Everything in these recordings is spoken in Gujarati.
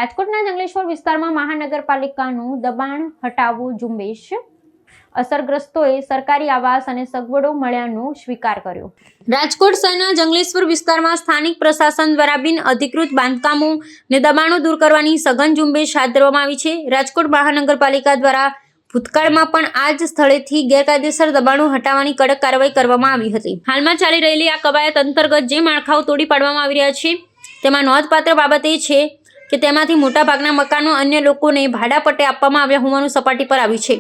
રાજકોટના જંગલેશ્વર વિસ્તારમાં મહાનગરપાલિકાનું દબાણ હટાવો ઝુંબેશ અસરગ્રસ્તોએ સરકારી આવાસ અને સગવડો મળ્યાનો સ્વીકાર કર્યો। રાજકોટ શહેરના જંગલેશ્વર વિસ્તારમાં સ્થાનિક પ્રશાસન દ્વારા બિન અધિકૃત બાંધકામો અને દબાણો દૂર કરવાની સઘન ઝુંબેશ હાથ ધરવામાં આવી છે। રાજકોટ મહાનગરપાલિકા દ્વારા ભૂતકાળમાં પણ આ જ સ્થળેથી ગેરકાયદેસર દબાણો હટાવવાની કડક કાર્યવાહી કરવામાં આવી હતી। હાલમાં ચાલી રહેલી આ કવાયત અંતર્ગત જે માળખાઓ તોડી પાડવામાં આવી રહ્યા છે તેમાં નોંધપાત્ર બાબત એ છે કે તેમાંથી મોટાભાગના મકાનો અન્ય લોકોને ભાડા પટ્ટે આપવામાં આવ્યા હોવાનું સપાટી પર આવ્યું છે।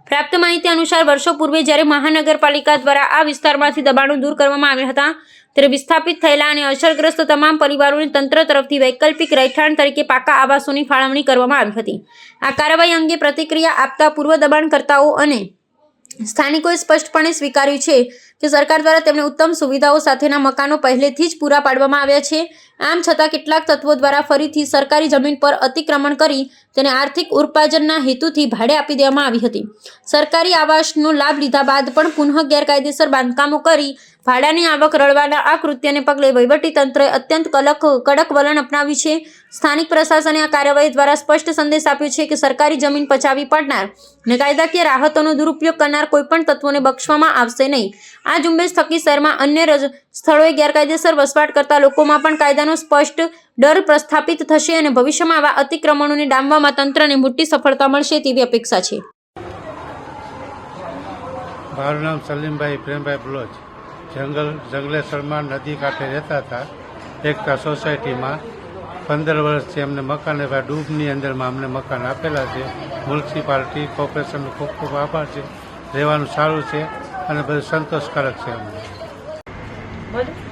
પ્રાપ્ત માહિતી અનુસાર વર્ષો પૂર્વે જ્યારે મહાનગરપાલિકા દ્વારા આ વિસ્તારમાંથી દબાણો દૂર કરવામાં આવ્યા હતા ત્યારે વિસ્થાપિત થયેલા અને અસરગ્રસ્ત તમામ પરિવારોને તંત્ર તરફથી વૈકલ્પિક રહેઠાણ તરીકે પાકા આવાસોની ફાળવણી કરવામાં આવી હતી। આ કાર્યવાહી અંગે પ્રતિક્રિયા આપતા પૂર્વ દબાણકર્તાઓ અને સ્થાનિકોએ સ્પષ્ટપણે સ્વીકાર્યું છે કે સરકાર દ્વારા તેમને ઉત્તમ સુવિધાઓ સાથેના મકાનો પહેલેથી જ પૂરા પાડવામાં આવ્યા છે। આમ છતાં કેટલાક તત્વો દ્વારા ફરીથી સરકારી જમીન પર અતિક્રમણ કરી તેને આર્થિક ઉપાર્જનના હેતુથી ભાડે આપી દેવામાં આવી હતી। સરકારી આવાસનો લાભ લીધા બાદ પણ પુનઃ ગેરકાયદેસર બાંધકામો કરી ભાડાની આવક રળવાના આ કૃત્યને પગલે વહીવટીતંત્રએ અત્યંત કડક વલણ અપનાવ્યું છે। સ્થાનિક પ્રશાસને આ કાર્યવાહી દ્વારા સ્પષ્ટ સંદેશ આપ્યો છે કે સરકારી જમીન પચાવી પાડનાર અને કાયદાકીય રાહતોનો દુરુપયોગ કરનાર કોઈપણ તત્વોને બક્ષવામાં આવશે નહીં। આ ઝુંબેશ થકી શહેરમાં અન્ય સ્થળોએ ગેરકાયદેસર વસવાટ કરતા લોકોમાં પણ કાયદાનો સ્પષ્ટ ડર પ્રસ્થાપિત થશે અને ભવિષ્યમાં આવા અતિક્રમણોને ડામવામાં તંત્રને મોટી સફળતા મળશે તેવી અપેક્ષા છે। મારું નામ સલીમભાઈ પ્રેમભાઈ બલોચ, જંગલેશ્વરમાં નદી કાંઠે રહેતા હતા। એકતા સોસાયટીમાં 15 વર્ષથી અમને મકાન એવા ડૂબની અંદરમાં અમને મકાન આપેલા છે। મ્યુનિસિપાલિટી કોર્પોરેશનનો ખૂબ ખૂબ આભાર છે। રહેવાનું સારું છે અને બધું સંતોષકારક છે અમને।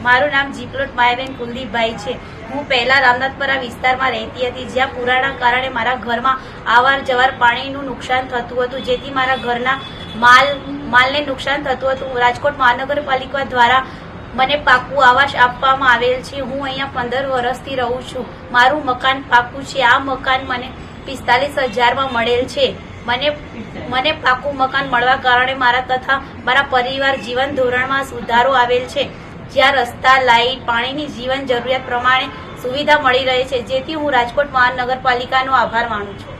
મારું નામ જીપ્લોટ માયાબેન કુલદીપભાઈ છે। હું પહેલા રામનાથપરા વિસ્તારમાં રહેતી હતી, જ્યાં પુરાના કારણે મારા ઘરમાં અવાર જવાર પાણીનું નુકસાન થતું હતું, જેથી મારા ઘરના માલને નુકસાન થતું હતું। રાજકોટ મહાનગરપાલિકા દ્વારા મને પાકું આવાસ આપવામાં આવેલ છે। હું અહીંયા 15 વર્ષથી રહું છું। મારું મકાન પાકું છે। આ મકાન મને 45,000માં મળેલ છે। મને પાકું મકાન મળવા કારણે મારા તથા મારા પરિવાર જીવન ધોરણમાં સુધારો આવેલ છે, જ્યાં રસ્તા, લાઇટ, પાણીની જીવન જરૂરિયાત પ્રમાણે સુવિધા મળી રહે છે, જેથી હું રાજકોટ મહાનગરપાલિકાનો આભાર માનું છું।